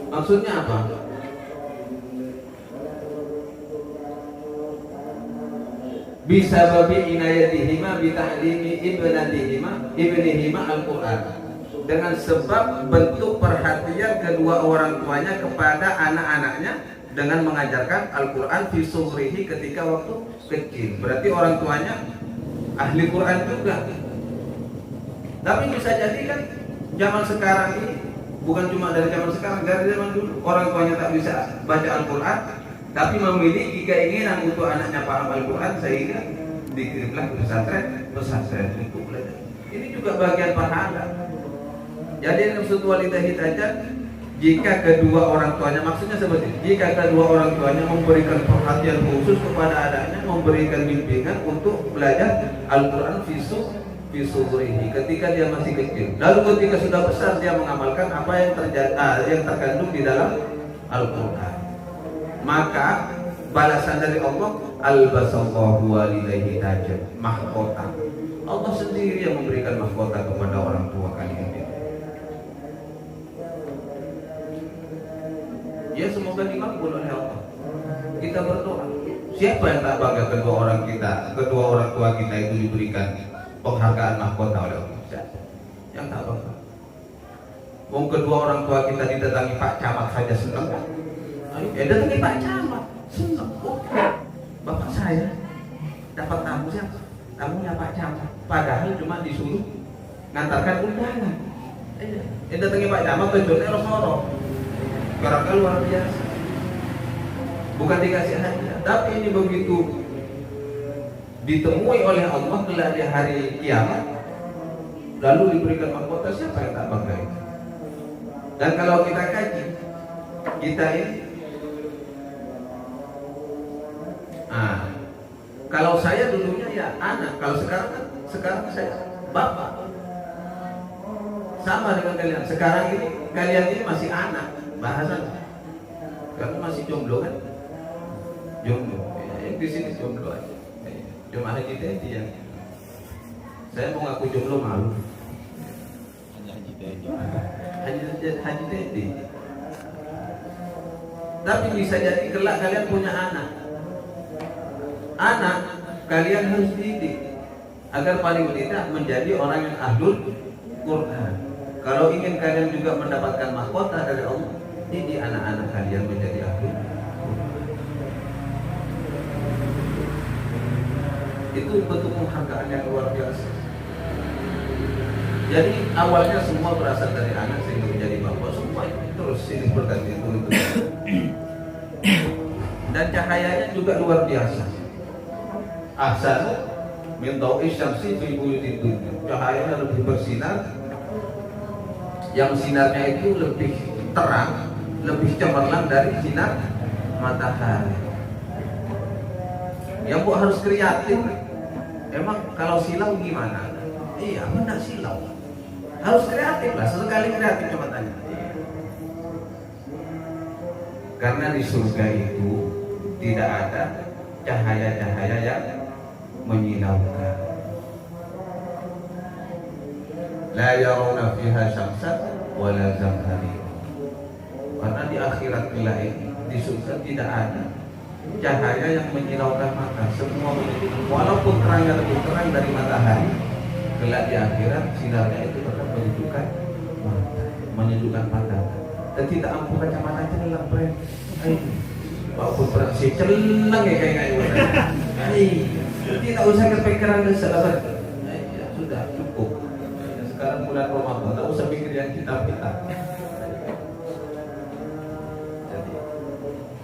maksudnya apa? Bisa babi inayatihima bita'limi ibnihima Al-Quran, dengan sebab bentuk perhatian kedua orang tuanya kepada anak-anaknya dengan mengajarkan Al-Quran fi sughrihi ketika waktu kecil. Berarti orang tuanya ahli Quran juga. Tapi bisa jadi kan zaman sekarang ini, bukan cuma dari zaman sekarang, dari zaman dulu orang tuanya tak bisa baca Al-Quran tapi memiliki keinginan untuk anaknya paham Al-Quran sehingga dikirimlah ke pesantren untuk belajar. Ini juga bagian pahala. Jadi maksud walidayhi taja, jika kedua orang tuanya, maksudnya seperti ini, jika kedua orang tuanya memberikan perhatian khusus kepada anaknya, memberikan bimbingan untuk belajar Al-Quran fi sughrihi ketika dia masih kecil, lalu ketika sudah besar dia mengamalkan apa yang terkandung di dalam Al-Quran, maka balasan dari Allah albasallahu walidayhi tajan, mahkota. Allah sendiri yang memberikan mahkota kepada orang tua kalian. Ya semoga dimakbul oleh Allah. Kita berdoa. Siapa yang tak bangga kedua orang tua kita itu diberikan penghargaan mahkota oleh Allah? Siapa yang tak bangga? Mau kedua orang tua kita didatangi Pak Camat saja senang kan? Datangi Pak Camat senang. Bapak saya dapat tamu siapa? Tamunya Pak Camat. Padahal cuma disuruh ngantarkan undangan. Datangi Pak Camat tujuannya Rasulullah. Barangkali luar biasa. Bukan dikasih hadiah, tapi ini begitu ditemui oleh Allah kelak di hari kiamat, lalu diberikan mahkota, siapa yang tak bangga itu? Dan kalau kita kaji, kita ini, kalau saya dulunya ya anak, kalau sekarang saya bapak. Sama dengan kalian. Sekarang ini kalian ini masih anak, bahasa. Kamu masih jomblo kan? Jomblo. Ya, di sini jomblo aja. Cuma Haji Teddy yang saya mau ngaku jomblo malu. Haji Teddy. Tapi bisa jadi kelak kalian punya anak. Anak kalian harus didik agar paling tidak menjadi orang yang ahlul Quran. Kalau ingin kalian juga mendapatkan mahkota dari Allah, didik anak-anak kalian menjadi ahlul. Itu bentuk penghargaan yang luar biasa. Jadi awalnya semua berasal dari anak sehingga menjadi bapak, semua terus ini berganti itu. Dan cahayanya juga luar biasa. Ahsan min dawi syamsi fi buyutid dunya. Cahayanya lebih bersinar, yang sinarnya itu lebih terang, lebih cemerlang dari sinar matahari. Ya bu harus kreatif. Emang kalau silau gimana? Iya, benar silau. Harus kreatif lah, sesekali kreatif coba tanya. Karena di surga itu tidak ada cahaya-cahaya yang menyilaukan. La yarawna fiha syamsan wala zamharira. Karena di akhirat kelak ini di surga tidak ada cahaya yang menyilaukan mata. Semua menunjukkan, walaupun terangnya lebih terang dari matahari, kelak di akhirat sinarnya itu tetap menunjukkan mata. Dan tidak ampuh kacamata celang bre. Walaupun beraksi celang ya kayak tidak usah kepikiran kesalahan. Ya sudah cukup. Sekarang bulan Ramadan, tak usah pikir yang kita.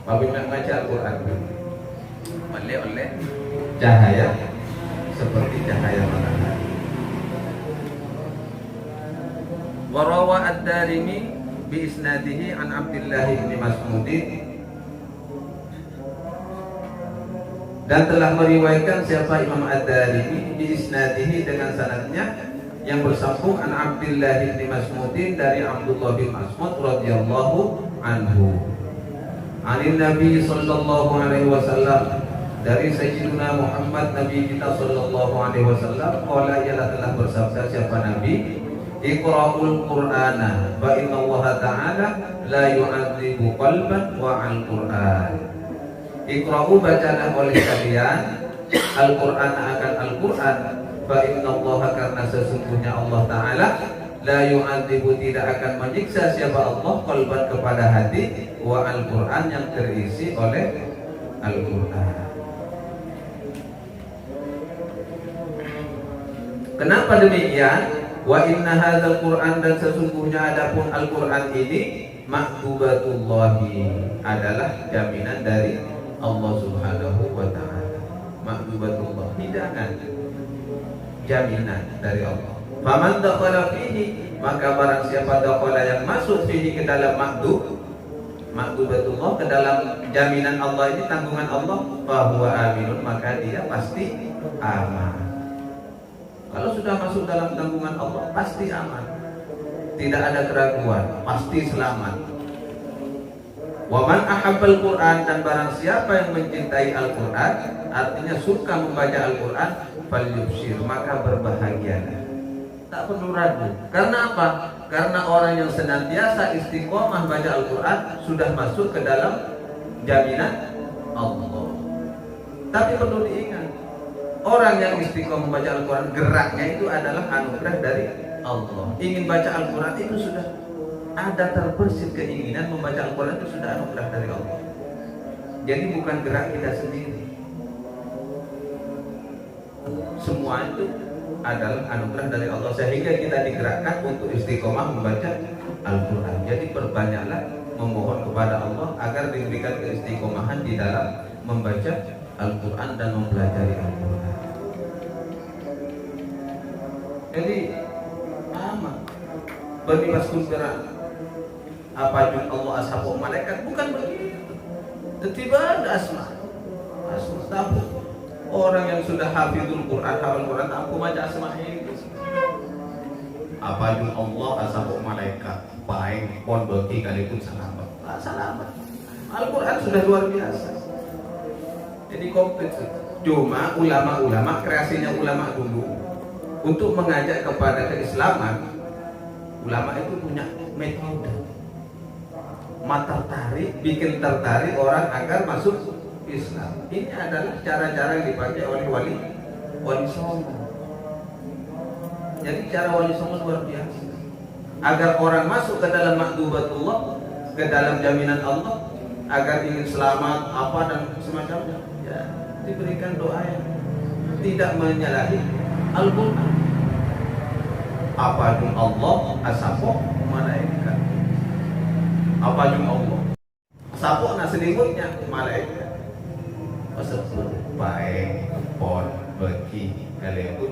Apabila membaca Al-Quran oleh cahaya seperti cahaya matahari. Warawa ad-Darimi bi isnadihi an Abdullah bin Mas'ud, dan telah meriwayatkan siapa Imam ad-Darimi bi isnadihi dengan sanadnya yang bersambung an Abdullah bin Mas'ud dari Abdullah bin Mas'ud radhiyallahu anhu. Anin Nabi sallallahu alaihi wasallam, dari Sayyidina Muhammad Nabi kita sallallahu alaihi wasallam, qala ialah telah bersabda siapa Nabi, Iqra'ul Qur'ana fa inna Allah ta'ala la yu'adzibu qalban wa al-Qur'an. Iqra'u, bacalah oleh kalian Al-Qur'an akan Al-Qur'an, fa inna Allah, karena sesungguhnya Allah ta'ala la yu'adzibu, tidak akan menyiksa siapa Allah, qalban kepada hati, wa Al-Quran yang terisi oleh Al-Quran. Kenapa demikian? Wa inna hadzal Quran, dan sesungguhnya adapun Al-Quran ini makdubatullahi, adalah jaminan dari Allah Subhanahu wa ta'ala. Makdubatullah, hidangan, jaminan dari Allah. Faman dakhala fihi, maka barang siapa dakhala yang masuk fihi ke dalam makdubatullah, ke dalam jaminan Allah ini, tanggungan Allah, fahuwa aminun, maka dia pasti aman. Kalau sudah masuk dalam tanggungan Allah, pasti aman, tidak ada keraguan, pasti selamat. Wa man ahabbal Quran, dan barang siapa yang mencintai Al-Quran, artinya suka membaca Al-Quran, falyubshir, maka berbahagialah. Tak perlu ragu. Karena apa? Karena orang yang senantiasa istiqomah baca Al-Quran sudah masuk ke dalam jaminan Allah. Tapi perlu diingat, orang yang istiqomah membaca Al-Quran, geraknya itu adalah anugerah dari Allah. Ingin baca Al-Quran itu sudah ada terbersit keinginan membaca Al-Quran itu sudah anugerah dari Allah. Jadi bukan gerak kita sendiri. Semua itu adalah anugerah dari Allah, sehingga kita digerakkan untuk istiqomah membaca Al-Quran. Jadi perbanyaklah memohon kepada Allah agar diberikan keistiqomahan di dalam membaca Al-Quran dan mempelajari Al-Quran. Jadi amat berlipas kudrah apa jun Allah ashabu malaikat, bukan begitu. Tiba ada asma tahu. Orang yang sudah hafizul Quran, hafal Quran, aku baca asma itu. Apa jun Allah ashabu malaikat, baik pon bagi kalipun selamat. Selamat. Al-Quran sudah luar biasa. Jadi komplit. Cuma ulama-ulama, kreasinya ulama dulu untuk mengajak kepada keislaman, ulama itu punya metode. Mata tarik, bikin tertarik orang agar masuk Islam. Ini adalah cara-cara yang dipakai oleh wali songo. Jadi cara wali songo luar biasa. Agar orang masuk ke dalam makdubatullah, ke dalam jaminan Allah, agar ingin selamat apa dan semacamnya, ya diberikan doa yang tidak menyalahi Al-Quran. Apa jun Allah asapok malaikat. Apa jun Allah sapok na selimutnya malaikat. Pasapun baik pon bagi kalian pun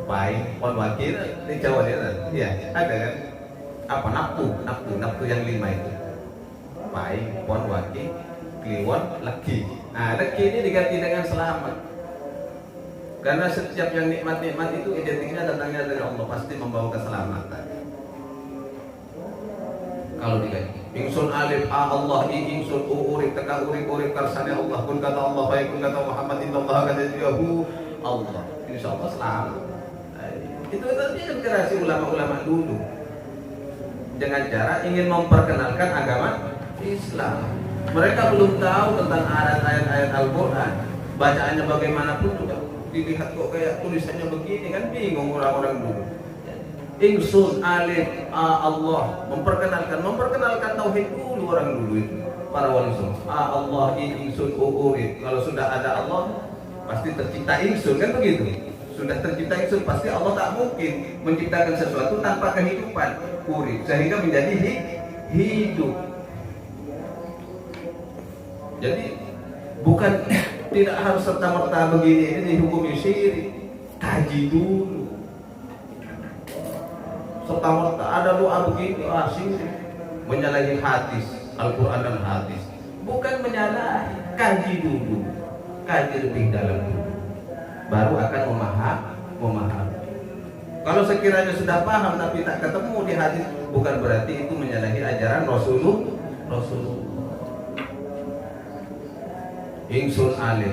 baik pon wakil di Jawa ya ada kan apa naftu yang 5 itu baik pon wakil kliwon lagi. Nah lagi ini diganti dengan selamat, karena setiap yang nikmat-nikmat itu identiknya datangnya dari Allah, pasti membawa keselamatan. Kalau diganti ingsun alif a Allah ingsun urik teka urik karsane Allah kun kata Allah baik kun kata Muhammad innallaha kata yahu Allah, insyaallah selamat. Itu kan kreasi ulama-ulama dulu dengan cara ingin memperkenalkan agama Islam. Mereka belum tahu tentang ayat-ayat Al-Quran, bacaannya bagaimanapun juga dilihat kok kayak tulisannya begini, kan bingung orang-orang dulu. Ingsun alif a Allah, memperkenalkan tauhid dulu orang dulu itu, para wali songo. A Allah ingsun urid. Kalau sudah ada Allah pasti tercipta ingsun, kan begitu. Sudah tercipta ingsun, pasti Allah tak mungkin menciptakan sesuatu tanpa kehidupan urid, sehingga menjadi hidup. Jadi bukan tidak harus serta-merta begini ini dihukumi syirik, kaji dulu. Serta-merta ada doa begini, syirik, menyalahi hadis Al-Quran dan hadis. Bukan menyalahi, kaji dulu, kaji lebih dalam dulu, baru akan memahami. Kalau sekiranya sudah paham tapi tak ketemu di hadis, bukan berarti itu menyalahi ajaran Rasulullah. Ingsun alif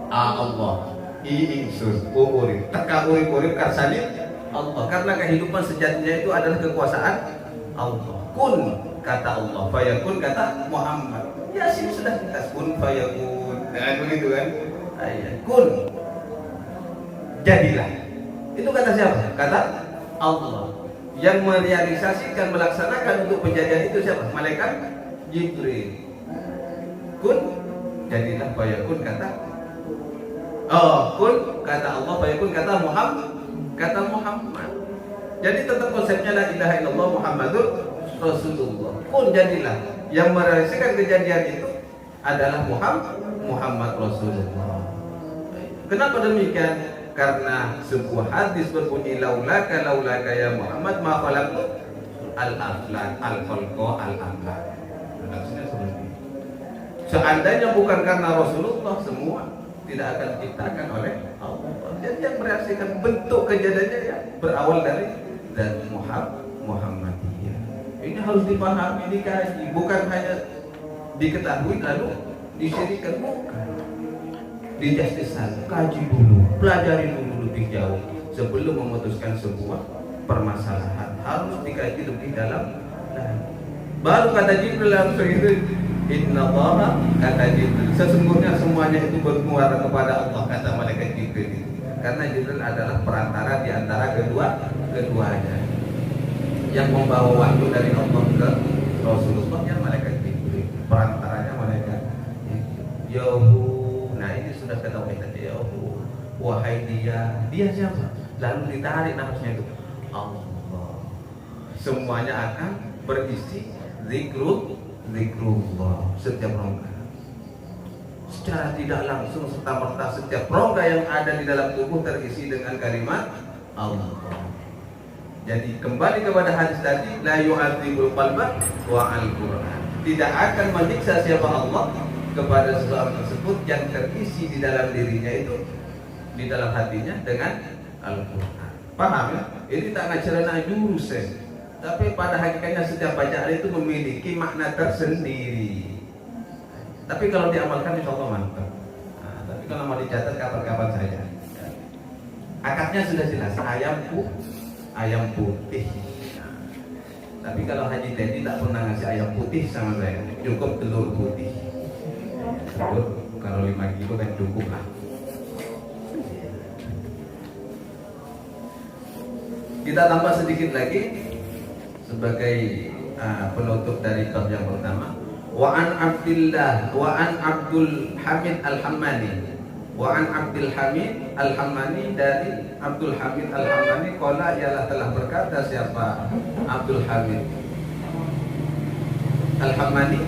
a Allah ingsun urip teka urip karsane Allah, karena kehidupan sejatinya itu adalah kekuasaan Allah. Kun kata Allah, fayakun kata Muhammad. Ya sih sudah kita kun fayakun, begitu kan? Kun jadilah. Itu kata siapa? Kata Allah. Yang merealisasikan, melaksanakan untuk kejadian itu siapa? Malaikat Jibril. Kun jadilah, fayakun kata kun kata Allah, fayakun kata Muhammad. Jadi tetap konsepnya la ilaha illallah Muhammadur Rasulullah. Kun jadilah, yang merealisasikan kejadian itu adalah Muhammad Rasulullah. Kenapa demikian? Karena sebuah hadis berbunyi laulaka ya Muhammad ma khalaqtu al-aflan al-khalqa al-amlan. Maksudnya seperti itu. Seandainya bukan karena Rasulullah, semua tidak akan diciptakan oleh Allah. Jadi yang mereaksikan bentuk kejadiannya ya berawal dari Muhammadiyah. Ini harus dipahami, dikaji, bukan hanya diketahui lalu disyirikan, bukan. di justice, kaji dulu, pelajari dulu lebih jauh sebelum memutuskan sebuah permasalahan. Harus dikaji lebih dalam. Baru kata Jibril langsung itu, Inna Allah, kata Jibril, sesungguhnya semuanya itu bermuara kepada Allah, kata malaikat Jibril itu. Karena Jibril adalah perantara di antara keduanya. Yang membawa wahyu dari Allah ke Rasulullah yang malaikat Jibril, perantaranya malaikat Yahu. Nah ini sudah ketahui tadi, Yahu, wahai dia siapa? Lalu ditarik nafasnya itu, Allah. Semuanya akan berisi zikrullah setiap rongga. Secara tidak langsung serta-merta setiap rongga yang ada di dalam tubuh terisi dengan kalimat Allah. Jadi kembali kepada hadis tadi, la yu'adzibul qalba wa al-Qur'an. Tidak akan menyiksa siapa Allah kepada seseorang tersebut yang terisi di dalam dirinya itu, di dalam hatinya dengan Al-Qur'an. Paham ya? Ini tak ngajarana jurusan, tapi pada hakikatnya setiap bacaan itu memiliki makna tersendiri. Tapi kalau diamalkan insya Allah mantap. Nah, tapi kalau mau dicatat kapan-kapan saja. Akadnya sudah jelas, ayam putih. Nah, tapi kalau Haji Teddy tak pernah ngasih ayam putih sama saya, cukup telur putih. Telur kalau 5 kilo kan cukup lah. Kita tambah sedikit lagi sebagai penutup dari bab yang pertama. Wa an Abdul Hamid Al-Hammani. Wa an Abdul Hamid Al-Hammani, dari Abdul Hamid Al-Hammani qala, ialah telah berkata siapa Abdul Hamid Al-Hammani,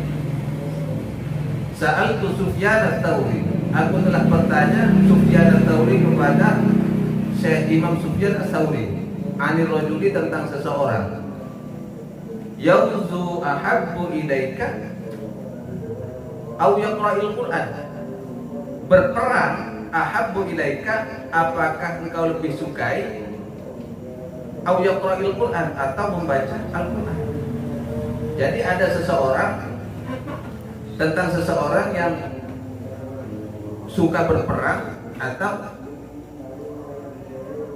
Sa'altu Sufyan Ats-Tsauri, aku telah bertanya Sufyan Ats-Tsauri kepada Syekh Imam Sufyan Ats-Tsauri, anir rajuli, tentang seseorang, yauzu ahabbu ilaika au yaqra'il Qur'an, berperang ahabbu ilaika, apakah engkau lebih sukai, au yaqra'il Qur'an, atau membaca Al-Qur'an. Jadi ada seseorang, tentang seseorang yang suka berperang atau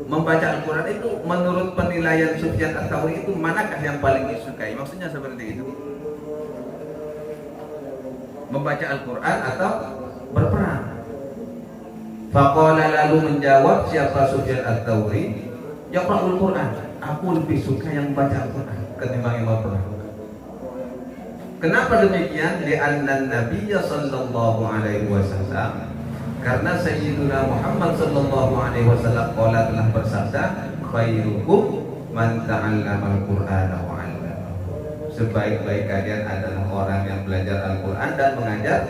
membaca Al-Quran, itu menurut penilaian Sufyan Ats-Tsauri itu manakah yang paling disukai? Maksudnya seperti itu, membaca Al-Quran atau berperang. Faqala, lalu menjawab siapa Sufyan Ats-Tsauri, yaqra'ul Quran, aku lebih suka yang membaca Al-Quran ketimbang yang berperang. Kenapa demikian? Li'anna Nabiyya sallallahu alaihi wasallam, karena Sayyiduna Muhammad sallallahu alaihi wasallam qala, telah bersabda, khairukum man ta'allama al-Qur'ana wa 'allamahu, sebaik-baik kalian adalah orang yang belajar Al-Qur'an dan mengajar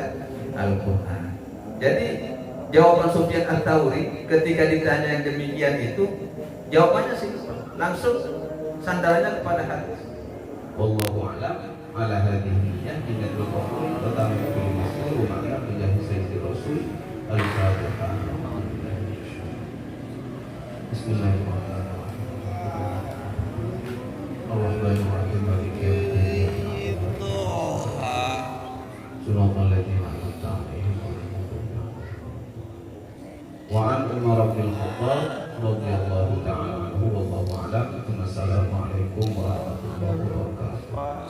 Al-Qur'an. Jadi jawaban Sufyan Ats-Tsauri ketika ditanya yang demikian itu, jawabannya simpel, langsung sandarannya kepada hadis. Wallahu a'lam. Ala hadhihi hingga dua qaul pertama itu masyhur makna menjadi sayyidul rasul al-fatihah. Bismillahirrahmanirrahim. Ar-Rahmanir-Rahim, Maliki yaumiddin. Suratul ladzina an'amta 'alaihim wa an Umar bin Khattab radhiyallahu ta'ala anhu wallahu a'lam. Wassalamualaikum warahmatullahi wabarakatuh.